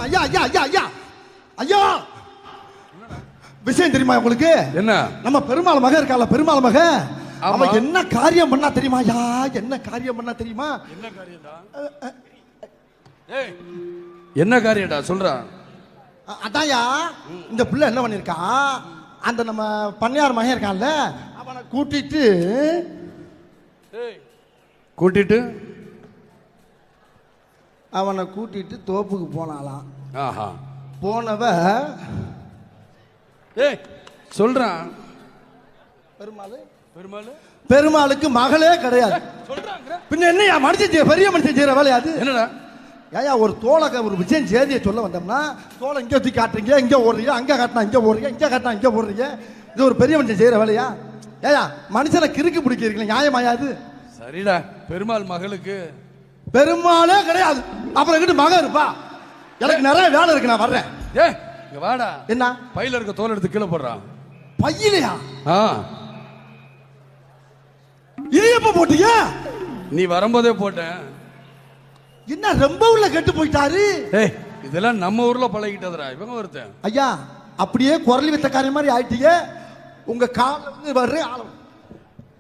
ஐயா ஐயா ஐயா ஐயா ஐயா, விஷயம் தெரியுமா உங்களுக்கு? என்ன? நம்ம பெருமாள் மக இருக்கால, பெருமாள் மக, ஆமா. அவ என்ன காரியம் பண்ணா தெரியுமா? யா, என்ன காரியம் பண்ணா தெரியுமா? என்ன காரியம்டா? ஏய், என்ன காரியம்டா சொல்றா? அதான்யா, இந்த பிள்ளை என்ன பண்ணிருக்கா, அந்த நம்ம பண்ணையார் மகன் இருக்கான்ல, அவனை கூட்டிட்டு அவனை கூட்டிட்டு தோப்புக்கு போனாலாம். ஆஹா. போனவ ஏய் சொல்றான். பெருமாளுக்கு மகளே கிடையாது. பின்ன என்னையா மனுஷன் பெரிய மனுஷன் செய்யற வேலையா அது? என்னடா ஏயா, ஒரு தோலை ஒரு விஷயம் செய்தியை சொல்ல வந்தோம்னா தோலை இங்கே தூக்கி காட்டுறீங்க, இங்கே ஓடுறீங்க, அங்கே காட்டினா இங்கே ஓடுறீங்க, இங்கே காட்டினா இங்கே ஓடுறீங்க. இது ஒரு பெரிய மனுஷன் செய்யற வேலையா? ஏயா, மனுஷனை கிறுக்கு பிடிக்கிறீங்களா? நியாயமாயாது? சரிடா, பெருமாள் மகளுக்கு பெருமாளே கிடையாது, அப்புறம் எங்கிட்ட மகன் இருப்பா? எனக்கு நிறைய வேலை இருக்கு, நான் வர்றேன். ஏய் இங்க வாடா. என்ன? பையில இருக்க தோல் எடுத்து கீழே போடுறான். பையிலையா? இது எப்ப போட்டீங்க? நீ வரும்போதே போட்டேன். என்ன ரொம்ப உள்ள கெட்டு போயிட்டாரு? ஏய் இதெல்லாம் நம்ம ஊர்ல பழகிட்டதுடா. இவங்க ஒருத்தன். ஐயா, அப்படியே குரலி வித்த காரியம் மாதிரி ஆயிட்டீங்க. உங்க கால வந்து வர்ற ஆளம்.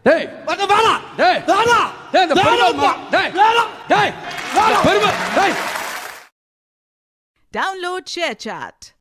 டேய் வட வாடா. டேய் வாடா. டேய் இந்த பெருமாள். டேய் டேய் பெருமாள். டேய் Download ShareChat.